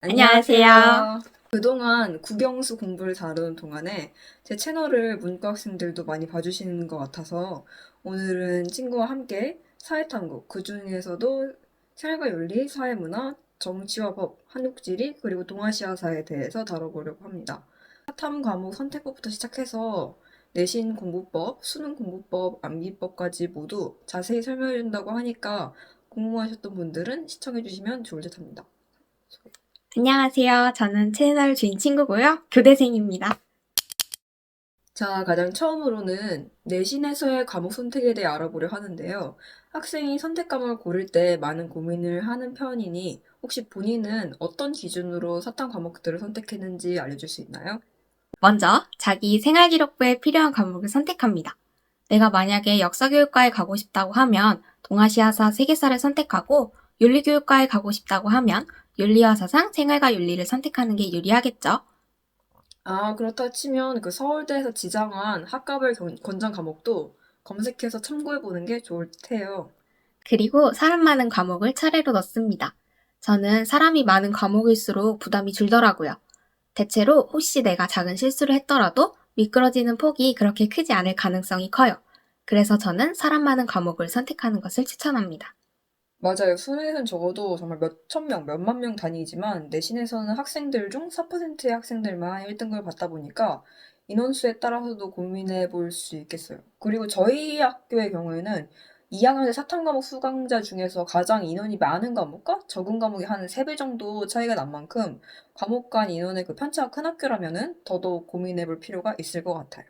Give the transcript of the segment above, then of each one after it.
안녕하세요. 안녕하세요. 그동안 국영수 공부를 다루는 동안에 제 채널을 문과 학생들도 많이 봐주시는 것 같아서 오늘은 친구와 함께 사회탐구, 그중에서도 생활과 윤리, 사회문화, 정치와 법, 한국지리, 그리고 동아시아사에 대해서 다뤄보려고 합니다. 사탐 과목 선택법부터 시작해서 내신 공부법, 수능 공부법, 암기법까지 모두 자세히 설명해준다고 하니까 궁금하셨던 분들은 시청해주시면 좋을 듯 합니다. 안녕하세요. 저는 채널 주인 친구고요. 교대생입니다. 자, 가장 처음으로는 내신에서의 과목 선택에 대해 알아보려 하는데요. 학생이 선택 과목을 고를 때 많은 고민을 하는 편이니 혹시 본인은 어떤 기준으로 사탐 과목들을 선택했는지 알려줄 수 있나요? 먼저 자기 생활기록부에 필요한 과목을 선택합니다. 내가 만약에 역사교육과에 가고 싶다고 하면 동아시아사 세계사를 선택하고 윤리교육과에 가고 싶다고 하면 윤리와 사상, 생활과 윤리를 선택하는 게 유리하겠죠. 아, 그렇다 치면 그 서울대에서 지정한 학과별 권장 과목도 검색해서 참고해 보는 게 좋을 테요. 그리고 사람 많은 과목을 차례로 넣습니다. 저는 사람이 많은 과목일수록 부담이 줄더라고요. 대체로 혹시 내가 작은 실수를 했더라도 미끄러지는 폭이 그렇게 크지 않을 가능성이 커요. 그래서 저는 사람 많은 과목을 선택하는 것을 추천합니다. 맞아요. 수능에서는 적어도 정말 몇천 명, 몇만 명 단위이지만 내신에서는 학생들 중 4%의 학생들만 1등급을 받다 보니까 인원수에 따라서도 고민해 볼 수 있겠어요. 그리고 저희 학교의 경우에는 2학년의 사탐 과목 수강자 중에서 가장 인원이 많은 과목과 적은 과목이 한 3배 정도 차이가 난 만큼 과목 간 인원의 그 편차가 큰 학교라면은 더더욱 고민해 볼 필요가 있을 것 같아요.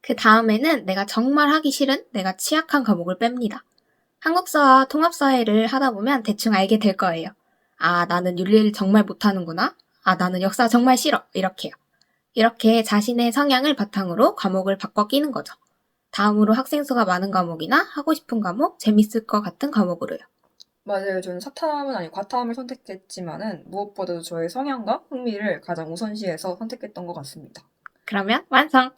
그 다음에는 내가 정말 하기 싫은 내가 취약한 과목을 뺍니다. 한국사와 통합사회를 하다 보면 대충 알게 될 거예요. 아, 나는 윤리를 정말 못하는구나. 아, 나는 역사 정말 싫어. 이렇게요. 이렇게 자신의 성향을 바탕으로 과목을 바꿔 끼는 거죠. 다음으로 학생 수가 많은 과목이나 하고 싶은 과목, 재밌을 것 같은 과목으로요. 맞아요. 저는 사탐은 아니고 과탐을 선택했지만은 무엇보다도 저의 성향과 흥미를 가장 우선시해서 선택했던 것 같습니다. 그러면 완성!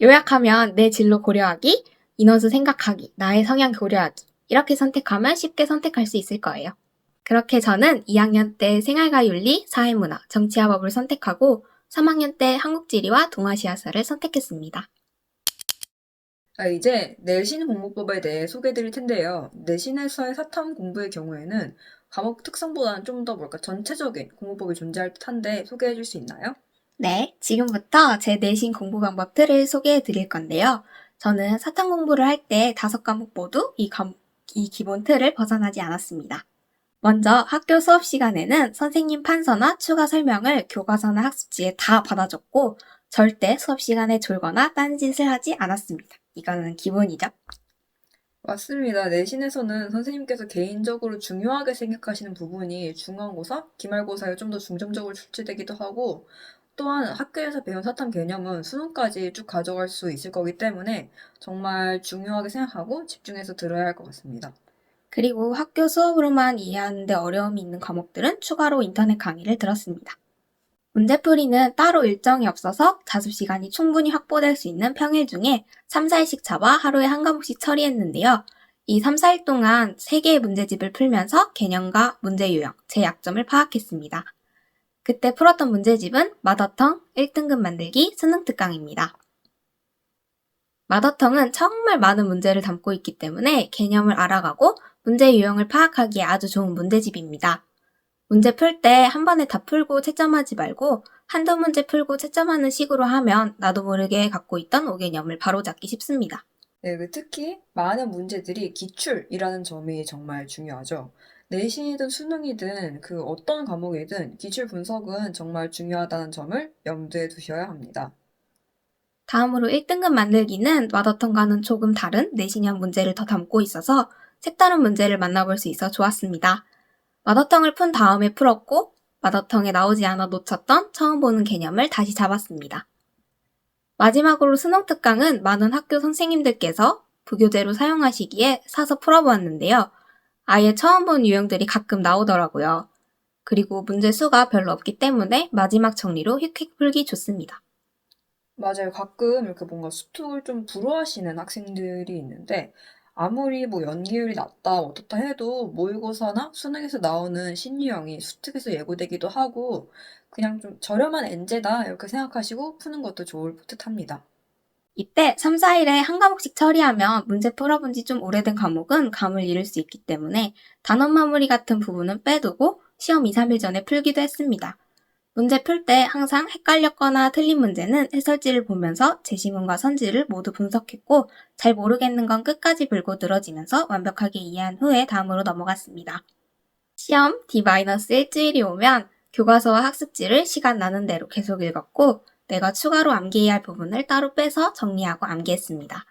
요약하면 내 진로 고려하기, 인원수 생각하기, 나의 성향 고려하기. 이렇게 선택하면 쉽게 선택할 수 있을 거예요. 그렇게 저는 2학년 때 생활과 윤리, 사회문화, 정치와 법을 선택하고 3학년 때 한국지리와 동아시아사를 선택했습니다. 이제 내신 공부법에 대해 소개해 드릴 텐데요. 내신에서의 사탐 공부의 경우에는 과목 특성보다는 좀 더 전체적인 공부법이 존재할 듯한데 소개해 줄 수 있나요? 네, 지금부터 제 내신 공부 방법 틀을 소개해 드릴 건데요. 저는 사탐 공부를 할 때 5과목 모두 이 기본 틀을 벗어나지 않았습니다. 먼저 학교 수업 시간에는 선생님 판서나 추가 설명을 교과서나 학습지에 다 받아줬고 절대 수업 시간에 졸거나 딴짓을 하지 않았습니다. 이거는 기본이죠. 맞습니다. 내신에서는 선생님께서 개인적으로 중요하게 생각하시는 부분이 중간고사, 기말고사에 좀 더 중점적으로 출제되기도 하고 또한 학교에서 배운 사탐 개념은 수능까지 쭉 가져갈 수 있을 거기 때문에 정말 중요하게 생각하고 집중해서 들어야 할 것 같습니다. 그리고 학교 수업으로만 이해하는데 어려움이 있는 과목들은 추가로 인터넷 강의를 들었습니다. 문제풀이는 따로 일정이 없어서 자습 시간이 충분히 확보될 수 있는 평일 중에 3, 4일씩 잡아 하루에 한 과목씩 처리했는데요. 이 3, 4일 동안 3개의 문제집을 풀면서 개념과 문제 유형, 제 약점을 파악했습니다. 그때 풀었던 문제집은 마더텅 1등급 만들기 수능 특강입니다. 마더텅은 정말 많은 문제를 담고 있기 때문에 개념을 알아가고 문제 유형을 파악하기에 아주 좋은 문제집입니다. 문제 풀 때 한 번에 다 풀고 채점하지 말고 한두 문제 풀고 채점하는 식으로 하면 나도 모르게 갖고 있던 오개념을 바로잡기 쉽습니다. 네, 특히 많은 문제들이 기출이라는 점이 정말 중요하죠. 내신이든 수능이든 그 어떤 과목이든 기출 분석은 정말 중요하다는 점을 염두에 두셔야 합니다. 다음으로 1등급 만들기는 마더텅과는 조금 다른 내신형 문제를 더 담고 있어서 색다른 문제를 만나볼 수 있어 좋았습니다. 마더텅을 푼 다음에 풀었고 마더텅에 나오지 않아 놓쳤던 처음 보는 개념을 다시 잡았습니다. 마지막으로 수능 특강은 많은 학교 선생님들께서 부교재로 사용하시기에 사서 풀어보았는데요. 아예 처음 본 유형들이 가끔 나오더라고요. 그리고 문제 수가 별로 없기 때문에 마지막 정리로 휙휙 풀기 좋습니다. 맞아요. 가끔 이렇게 뭔가 수특을 좀 불허하시는 학생들이 있는데 아무리 뭐 연기율이 낮다 어떻다 해도 모의고사나 수능에서 나오는 신유형이 수특에서 예고되기도 하고 그냥 좀 저렴한 엔제다 이렇게 생각하시고 푸는 것도 좋을 듯합니다. 이때 3, 4일에 한 과목씩 처리하면 문제 풀어본 지 좀 오래된 과목은 감을 잃을 수 있기 때문에 단원 마무리 같은 부분은 빼두고 시험 2, 3일 전에 풀기도 했습니다. 문제 풀 때 항상 헷갈렸거나 틀린 문제는 해설지를 보면서 제시문과 선지를 모두 분석했고 잘 모르겠는 건 끝까지 불고 늘어지면서 완벽하게 이해한 후에 다음으로 넘어갔습니다. 시험 D-일주일이 오면 교과서와 학습지를 시간 나는 대로 계속 읽었고 내가 추가로 암기해야 할 부분을 따로 빼서 정리하고 암기했습니다.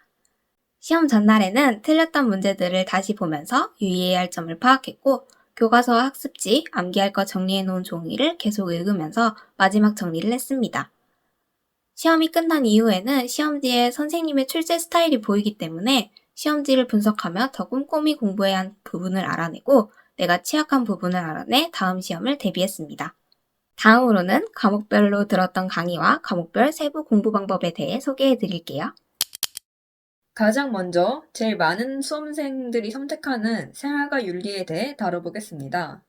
시험 전날에는 틀렸던 문제들을 다시 보면서 유의해야 할 점을 파악했고 교과서와 학습지, 암기할 거 정리해놓은 종이를 계속 읽으면서 마지막 정리를 했습니다. 시험이 끝난 이후에는 시험지에 선생님의 출제 스타일이 보이기 때문에 시험지를 분석하며 더 꼼꼼히 공부해야 한 부분을 알아내고 내가 취약한 부분을 알아내 다음 시험을 대비했습니다. 다음으로는 과목별로 들었던 강의와 과목별 세부 공부 방법에 대해 소개해 드릴게요. 가장 먼저 제일 많은 수험생들이 선택하는 생활과 윤리에 대해 다뤄보겠습니다.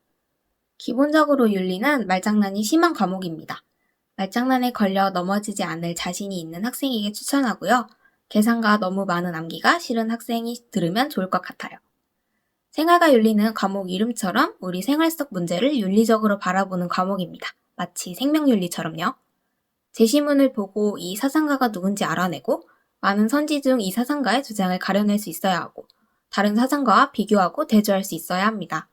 기본적으로 윤리는 말장난이 심한 과목입니다. 말장난에 걸려 넘어지지 않을 자신이 있는 학생에게 추천하고요. 계산과 너무 많은 암기가 싫은 학생이 들으면 좋을 것 같아요. 생활과 윤리는 과목 이름처럼 우리 생활 속 문제를 윤리적으로 바라보는 과목입니다. 마치 생명윤리처럼요. 제시문을 보고 이 사상가가 누군지 알아내고 많은 선지 중 이 사상가의 주장을 가려낼 수 있어야 하고 다른 사상가와 비교하고 대조할 수 있어야 합니다.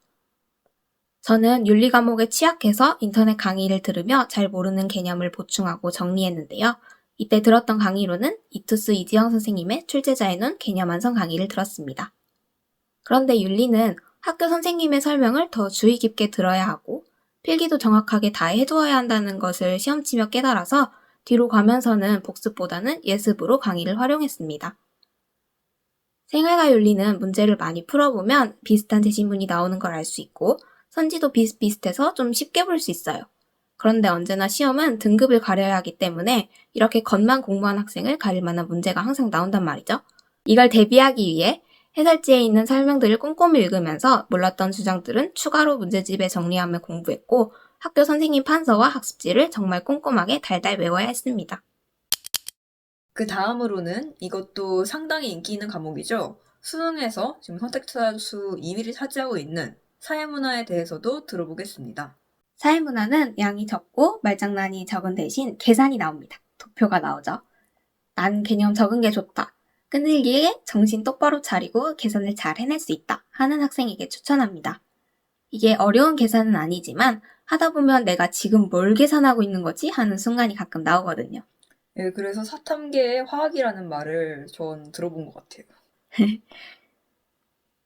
저는 윤리 과목에 취약해서 인터넷 강의를 들으며 잘 모르는 개념을 보충하고 정리했는데요. 이때 들었던 강의로는 이투스 이지영 선생님의 출제자에놓은 개념 완성 강의를 들었습니다. 그런데 윤리는 학교 선생님의 설명을 더 주의 깊게 들어야 하고 필기도 정확하게 다 해두어야 한다는 것을 시험 치며 깨달아서 뒤로 가면서는 복습보다는 예습으로 강의를 활용했습니다. 생활과 윤리는 문제를 많이 풀어보면 비슷한 제시문이 나오는 걸 알 수 있고 선지도 비슷비슷해서 좀 쉽게 볼 수 있어요. 그런데 언제나 시험은 등급을 가려야 하기 때문에 이렇게 겉만 공부한 학생을 가릴 만한 문제가 항상 나온단 말이죠. 이걸 대비하기 위해 해설지에 있는 설명들을 꼼꼼히 읽으면서 몰랐던 주장들은 추가로 문제집에 정리하며 공부했고 학교 선생님 판서와 학습지를 정말 꼼꼼하게 달달 외워야 했습니다. 그 다음으로는 이것도 상당히 인기 있는 과목이죠. 수능에서 지금 선택자 수 2위를 차지하고 있는 사회문화에 대해서도 들어보겠습니다. 사회문화는 양이 적고 말장난이 적은 대신 계산이 나옵니다. 도표가 나오죠. 난 개념 적은 게 좋다. 끈질기게 정신 똑바로 차리고 계산을 잘 해낼 수 있다 하는 학생에게 추천합니다. 이게 어려운 계산은 아니지만 하다 보면 내가 지금 뭘 계산하고 있는 거지 하는 순간이 가끔 나오거든요. 예, 그래서 사탐계의 화학이라는 말을 전 들어본 것 같아요.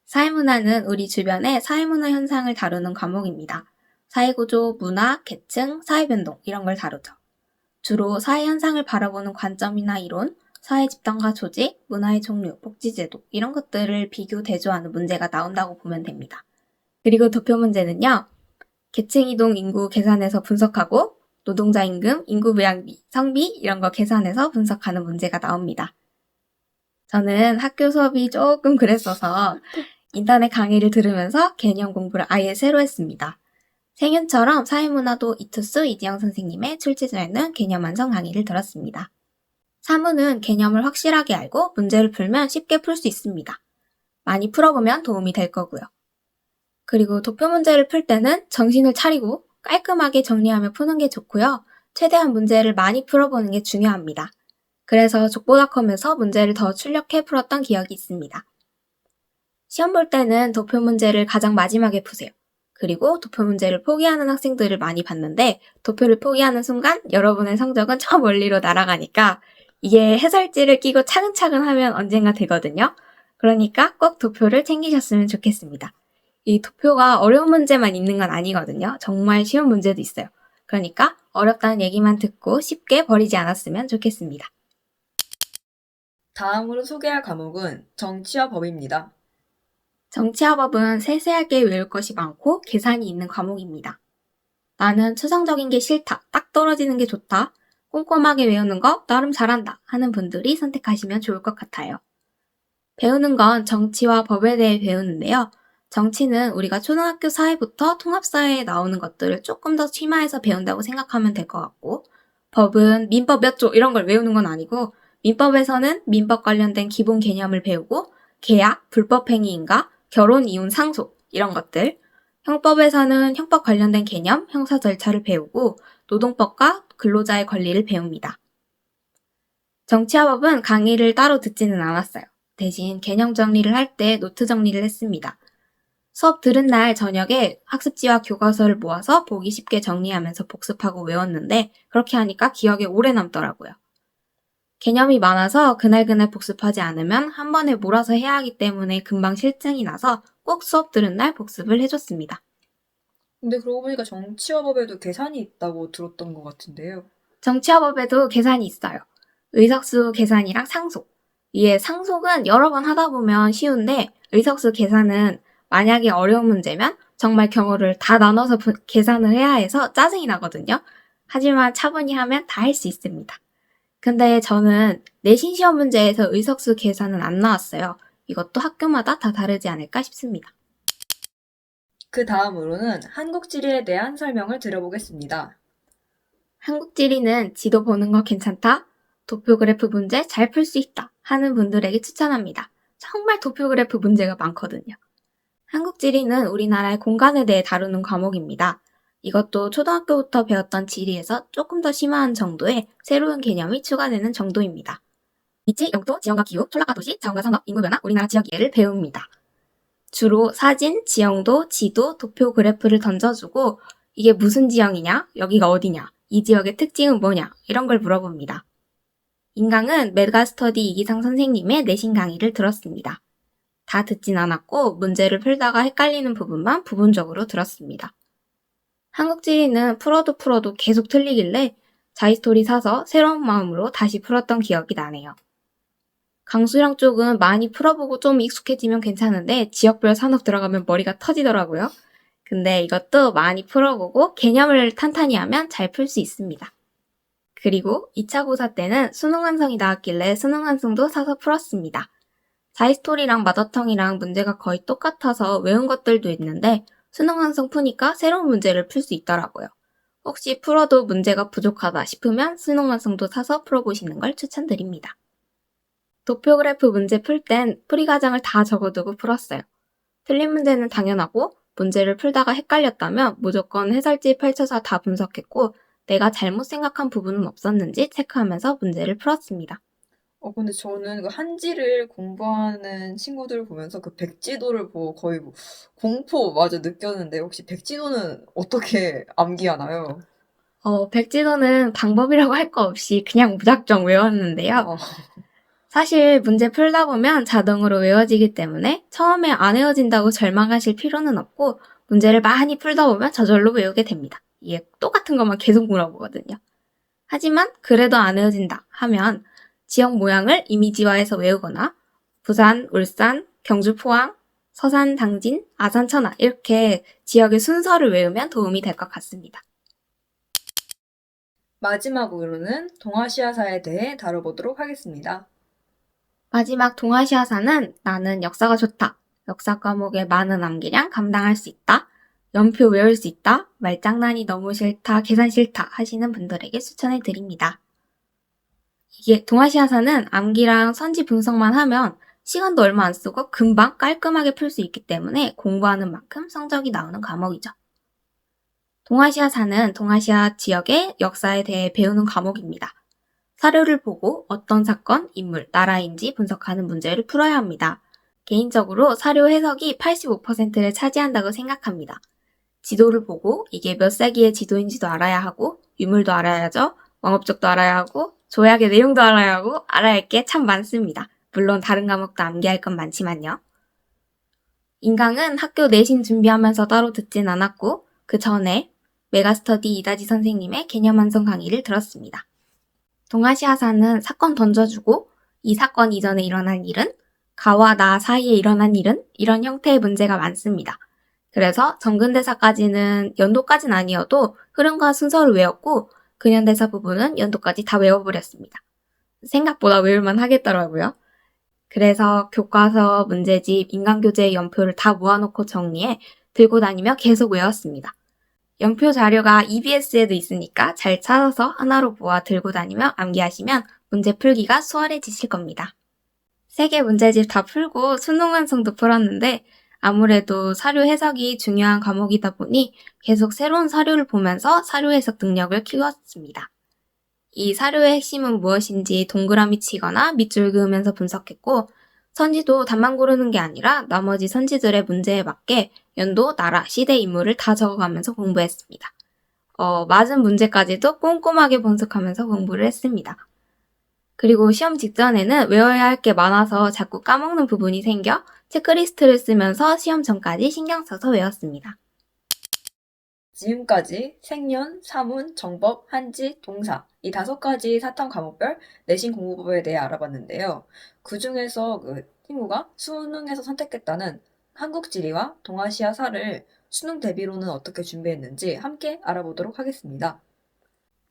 사회문화는 우리 주변의 사회문화 현상을 다루는 과목입니다. 사회구조, 문화, 계층, 사회변동 이런 걸 다루죠. 주로 사회 현상을 바라보는 관점이나 이론, 사회 집단과 조직, 문화의 종류, 복지제도 이런 것들을 비교 대조하는 문제가 나온다고 보면 됩니다. 그리고 도표 문제는요. 계층이동 인구 계산해서 분석하고 노동자 임금, 인구 부양비, 성비 이런 거 계산해서 분석하는 문제가 나옵니다. 저는 학교 수업이 조금 그랬어서 인터넷 강의를 들으면서 개념 공부를 아예 새로 했습니다. 생윤처럼 사회문화도 이투스 이지영 선생님의 출제자에는 개념 완성 강의를 들었습니다. 사문은 개념을 확실하게 알고 문제를 풀면 쉽게 풀 수 있습니다. 많이 풀어보면 도움이 될 거고요. 그리고 도표 문제를 풀 때는 정신을 차리고 깔끔하게 정리하며 푸는 게 좋고요. 최대한 문제를 많이 풀어보는 게 중요합니다. 그래서 족보닷컴에서 문제를 더 출력해 풀었던 기억이 있습니다. 시험 볼 때는 도표 문제를 가장 마지막에 푸세요. 그리고 도표 문제를 포기하는 학생들을 많이 봤는데 도표를 포기하는 순간 여러분의 성적은 저 멀리로 날아가니까 이게 해설지를 끼고 차근차근 하면 언젠가 되거든요. 그러니까 꼭 도표를 챙기셨으면 좋겠습니다. 이 도표가 어려운 문제만 있는 건 아니거든요. 정말 쉬운 문제도 있어요. 그러니까 어렵다는 얘기만 듣고 쉽게 버리지 않았으면 좋겠습니다. 다음으로 소개할 과목은 정치와 법입니다. 정치와 법은 세세하게 외울 것이 많고 계산이 있는 과목입니다. 나는 추상적인 게 싫다, 딱 떨어지는 게 좋다, 꼼꼼하게 외우는 거 나름 잘한다 하는 분들이 선택하시면 좋을 것 같아요. 배우는 건 정치와 법에 대해 배우는데요. 정치는 우리가 초등학교 사회부터 통합사회에 나오는 것들을 조금 더 심화해서 배운다고 생각하면 될 것 같고, 법은 민법 몇 조 이런 걸 외우는 건 아니고, 민법에서는 민법 관련된 기본 개념을 배우고, 계약, 불법행위인가, 결혼, 이혼, 상속 이런 것들, 형법에서는 형법 관련된 개념, 형사 절차를 배우고, 노동법과 근로자의 권리를 배웁니다. 정치와 법은 강의를 따로 듣지는 않았어요. 대신 개념 정리를 할 때 노트 정리를 했습니다. 수업 들은 날 저녁에 학습지와 교과서를 모아서 보기 쉽게 정리하면서 복습하고 외웠는데 그렇게 하니까 기억에 오래 남더라고요. 개념이 많아서 그날그날 복습하지 않으면 한 번에 몰아서 해야 하기 때문에 금방 실증이 나서 꼭 수업 들은 날 복습을 해줬습니다. 근데 그러고 보니까 정치와 법에도 계산이 있다고 들었던 것 같은데요. 정치와 법에도 계산이 있어요. 의석수 계산이랑 상속. 이게 상속은 여러 번 하다 보면 쉬운데 의석수 계산은 만약에 어려운 문제면 정말 경우를 다 나눠서 계산을 해야 해서 짜증이 나거든요. 하지만 차분히 하면 다 할 수 있습니다. 근데 저는 내신 시험 문제에서 의석수 계산은 안 나왔어요. 이것도 학교마다 다 다르지 않을까 싶습니다. 그 다음으로는 한국지리에 대한 설명을 들어보겠습니다. 한국지리는 지도 보는 거 괜찮다? 도표그래프 문제 잘 풀 수 있다 하는 분들에게 추천합니다. 정말 도표그래프 문제가 많거든요. 한국지리는 우리나라의 공간에 대해 다루는 과목입니다. 이것도 초등학교부터 배웠던 지리에서 조금 더 심화한 정도의 새로운 개념이 추가되는 정도입니다. 위치, 영토, 지형과 기후, 촌락과 도시, 자원과 산업, 인구 변화, 우리나라 지역 이해를 배웁니다. 주로 사진, 지형도, 지도, 도표 그래프를 던져주고 이게 무슨 지형이냐, 여기가 어디냐, 이 지역의 특징은 뭐냐 이런 걸 물어봅니다. 인강은 메가스터디 이기상 선생님의 내신 강의를 들었습니다. 다 듣진 않았고 문제를 풀다가 헷갈리는 부분만 부분적으로 들었습니다. 한국지리는 풀어도 계속 틀리길래 자이스토리 사서 새로운 마음으로 다시 풀었던 기억이 나네요. 강수량 쪽은 많이 풀어보고 좀 익숙해지면 괜찮은데 지역별 산업 들어가면 머리가 터지더라고요. 근데 이것도 많이 풀어보고 개념을 탄탄히 하면 잘 풀 수 있습니다. 그리고 2차 고사 때는 수능 완성이 나왔길래 수능 완성도 사서 풀었습니다. 자이스토리랑 마더텅이랑 문제가 거의 똑같아서 외운 것들도 있는데 수능 완성 푸니까 새로운 문제를 풀 수 있더라고요. 혹시 풀어도 문제가 부족하다 싶으면 수능 완성도 사서 풀어보시는 걸 추천드립니다. 도표그래프 문제 풀 땐 풀이 과정을 다 적어두고 풀었어요. 틀린 문제는 당연하고 문제를 풀다가 헷갈렸다면 무조건 해설지 펼쳐서 다 분석했고 내가 잘못 생각한 부분은 없었는지 체크하면서 문제를 풀었습니다. 근데 저는 그 한지를 공부하는 친구들을 보면서 그 백지도를 보고 거의 뭐 공포마저 느꼈는데 혹시 백지도는 어떻게 암기하나요? 백지도는 방법이라고 할 거 없이 그냥 무작정 외웠는데요. 사실 문제 풀다 보면 자동으로 외워지기 때문에 처음에 안 외워진다고 절망하실 필요는 없고 문제를 많이 풀다 보면 저절로 외우게 됩니다. 이게 똑같은 것만 계속 물어보거든요. 하지만 그래도 안 외워진다 하면 지역 모양을 이미지화해서 외우거나 부산, 울산, 경주, 포항, 서산, 당진, 아산, 천안 이렇게 지역의 순서를 외우면 도움이 될 것 같습니다. 마지막으로는 동아시아사에 대해 다뤄보도록 하겠습니다. 마지막 동아시아사는 나는 역사가 좋다. 역사 과목의 많은 암기량 감당할 수 있다. 연표 외울 수 있다. 말장난이 너무 싫다. 계산 싫다 하시는 분들에게 추천해 드립니다. 이게 동아시아사는 암기랑 선지 분석만 하면 시간도 얼마 안 쓰고 금방 깔끔하게 풀 수 있기 때문에 공부하는 만큼 성적이 나오는 과목이죠. 동아시아사는 동아시아 지역의 역사에 대해 배우는 과목입니다. 사료를 보고 어떤 사건, 인물, 나라인지 분석하는 문제를 풀어야 합니다. 개인적으로 사료 해석이 85%를 차지한다고 생각합니다. 지도를 보고 이게 몇 세기의 지도인지도 알아야 하고 유물도 알아야죠. 왕업적도 알아야 하고 조약의 내용도 알아야 하고 알아야 할 게 참 많습니다. 물론 다른 과목도 암기할 건 많지만요. 인강은 학교 내신 준비하면서 따로 듣진 않았고 그 전에 메가스터디 이다지 선생님의 개념 완성 강의를 들었습니다. 동아시아사는 사건 던져주고 이 사건 이전에 일어난 일은 가와 나 사이에 일어난 일은 이런 형태의 문제가 많습니다. 그래서 정근대사까지는 연도까지는 아니어도 흐름과 순서를 외웠고 근현대사 부분은 연도까지 다 외워버렸습니다. 생각보다 외울만 하겠더라고요. 그래서 교과서, 문제집, 인강교재 연표를 다 모아놓고 정리해 들고 다니며 계속 외웠습니다. 연표 자료가 EBS에도 있으니까 잘 찾아서 하나로 모아 들고 다니며 암기하시면 문제 풀기가 수월해지실 겁니다. 3개 문제집 다 풀고 수능 완성도 풀었는데 아무래도 사료 해석이 중요한 과목이다 보니 계속 새로운 사료를 보면서 사료 해석 능력을 키웠습니다. 이 사료의 핵심은 무엇인지 동그라미 치거나 밑줄 그으면서 분석했고 선지도 답만 고르는 게 아니라 나머지 선지들의 문제에 맞게 연도, 나라, 시대, 인물을 다 적어가면서 공부했습니다. 맞은 문제까지도 꼼꼼하게 분석하면서 공부를 했습니다. 그리고 시험 직전에는 외워야 할 게 많아서 자꾸 까먹는 부분이 생겨 체크리스트를 쓰면서 시험 전까지 신경 써서 외웠습니다. 지금까지 생년, 사문, 정법, 한지, 동사 이 5가지 사탐 과목별 내신 공부법에 대해 알아봤는데요. 그 중에서 그 친구가 수능에서 선택했다는 한국지리와 동아시아사를 수능 대비로는 어떻게 준비했는지 함께 알아보도록 하겠습니다.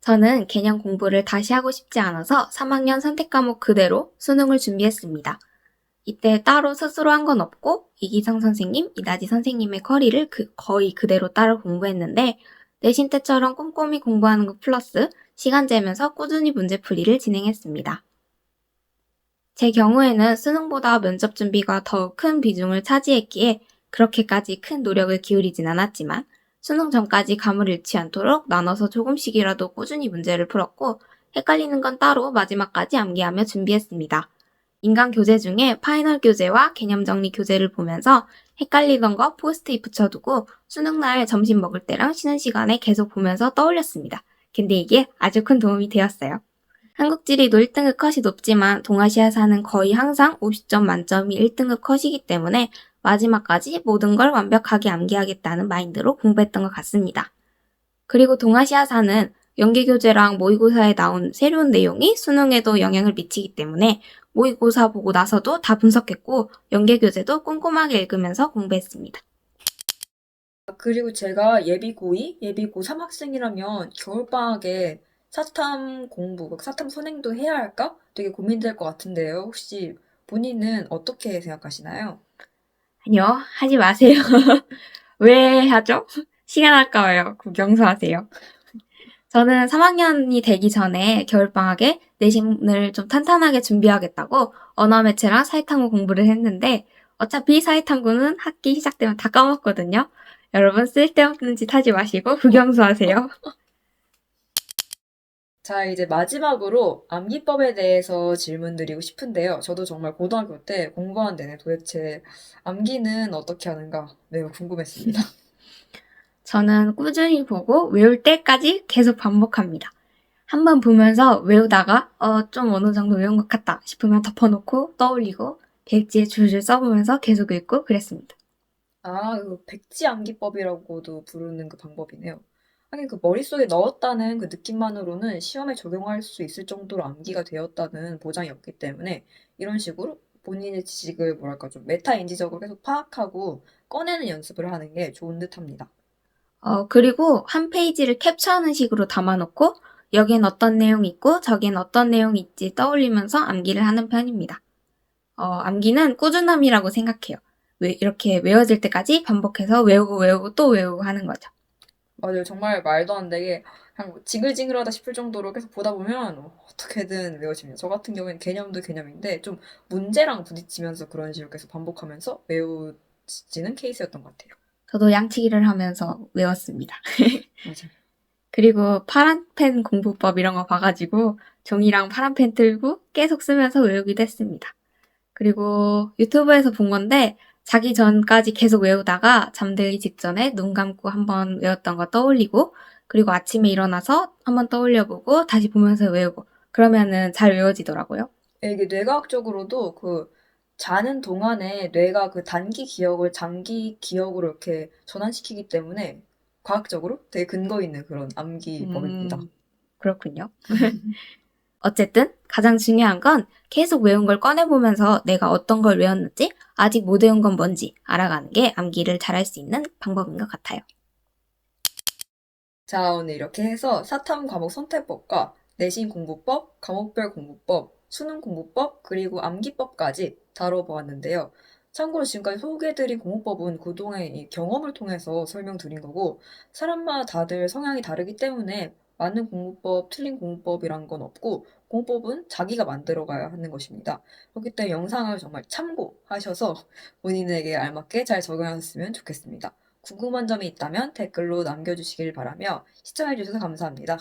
저는 개념 공부를 다시 하고 싶지 않아서 3학년 선택 과목 그대로 수능을 준비했습니다. 이때 따로 스스로 한 건 없고 이기성 선생님, 이다지 선생님의 커리를 거의 그대로 따로 공부했는데 내신 때처럼 꼼꼼히 공부하는 것 플러스 시간 재면서 꾸준히 문제풀이를 진행했습니다. 제 경우에는 수능보다 면접 준비가 더 큰 비중을 차지했기에 그렇게까지 큰 노력을 기울이진 않았지만 수능 전까지 감을 잃지 않도록 나눠서 조금씩이라도 꾸준히 문제를 풀었고 헷갈리는 건 따로 마지막까지 암기하며 준비했습니다. 인강 교재 중에 파이널 교재와 개념 정리 교재를 보면서 헷갈리던 거 포스트잇 붙여두고 수능날 점심 먹을 때랑 쉬는 시간에 계속 보면서 떠올렸습니다. 근데 이게 아주 큰 도움이 되었어요. 한국지리도 1등급 컷이 높지만 동아시아사는 거의 항상 50점 만점이 1등급 컷이기 때문에 마지막까지 모든 걸 완벽하게 암기하겠다는 마인드로 공부했던 것 같습니다. 그리고 동아시아사는 연계교재랑 모의고사에 나온 새로운 내용이 수능에도 영향을 미치기 때문에 모의고사 보고 나서도 다 분석했고 연계교재도 꼼꼼하게 읽으면서 공부했습니다. 그리고 제가 예비 고2, 예비 고3 학생이라면 겨울방학에 사탐 공부, 사탐 선행도 해야 할까? 되게 고민될 것 같은데요. 혹시 본인은 어떻게 생각하시나요? 아니요, 하지 마세요. 왜 하죠? 시간 아까워요. 국영수 하세요. 저는 3학년이 되기 전에 겨울방학에 내신을 좀 탄탄하게 준비하겠다고 언어 매체랑 사회탐구 공부를 했는데 어차피 사회탐구는 학기 시작되면 다 까먹거든요. 여러분 쓸데없는 짓 하지 마시고 국영수 하세요. 자, 이제 마지막으로 암기법에 대해서 질문 드리고 싶은데요. 저도 정말 고등학교 때 공부한 내내 도대체 암기는 어떻게 하는가 매우 궁금했습니다. 저는 꾸준히 보고 외울 때까지 계속 반복합니다. 한번 보면서 외우다가 좀 어느 정도 외운 것 같다 싶으면 덮어놓고 떠올리고 백지에 줄줄 써보면서 계속 읽고 그랬습니다. 아, 그 백지 암기법이라고도 부르는 그 방법이네요. 하긴 그 머릿속에 넣었다는 그 느낌만으로는 시험에 적용할 수 있을 정도로 암기가 되었다는 보장이 없기 때문에 이런 식으로 본인의 지식을 뭐랄까 좀 메타인지적으로 계속 파악하고 꺼내는 연습을 하는 게 좋은 듯합니다. 그리고 한 페이지를 캡처하는 식으로 담아놓고 여기엔 어떤 내용이 있고 저기엔 어떤 내용이 있지 떠올리면서 암기를 하는 편입니다. 암기는 꾸준함이라고 생각해요. 이렇게 외워질 때까지 반복해서 외우고 또 외우고 하는 거죠. 맞아요. 정말 말도 안 되게 그냥 뭐 징글징글하다 싶을 정도로 계속 보다 보면 어떻게든 외워집니다. 저 같은 경우에는 개념도 개념인데 좀 문제랑 부딪히면서 그런 식으로 계속 반복하면서 외워지는 케이스였던 것 같아요. 저도 양치기를 하면서 외웠습니다. 맞아요. 그리고 파란펜 공부법 이런 거 봐가지고 종이랑 파란펜 들고 계속 쓰면서 외우기도 했습니다. 그리고 유튜브에서 본 건데 자기 전까지 계속 외우다가 잠들기 직전에 눈 감고 한번 외웠던 거 떠올리고 그리고 아침에 일어나서 한번 떠올려보고 다시 보면서 외우고 그러면은 잘 외워지더라고요. 이게 뇌과학적으로도 그 자는 동안에 뇌가 그 단기 기억을 장기 기억으로 이렇게 전환시키기 때문에 과학적으로 되게 근거 있는 그런 암기법입니다. 그렇군요. 어쨌든 가장 중요한 건 계속 외운 걸 꺼내보면서 내가 어떤 걸 외웠는지 아직 못 외운 건 뭔지 알아가는 게 암기를 잘할 수 있는 방법인 것 같아요. 자, 오늘 이렇게 해서 사탐 과목 선택법과 내신 공부법, 과목별 공부법 수능 공부법, 그리고 암기법까지 다뤄보았는데요. 참고로 지금까지 소개해드린 공부법은 그동안의 이 경험을 통해서 설명드린 거고, 사람마다 다들 성향이 다르기 때문에 맞는 공부법, 틀린 공부법이란 건 없고, 공부법은 자기가 만들어가야 하는 것입니다. 그렇기 때문에 영상을 정말 참고하셔서 본인에게 알맞게 잘 적용하셨으면 좋겠습니다. 궁금한 점이 있다면 댓글로 남겨주시길 바라며 시청해주셔서 감사합니다.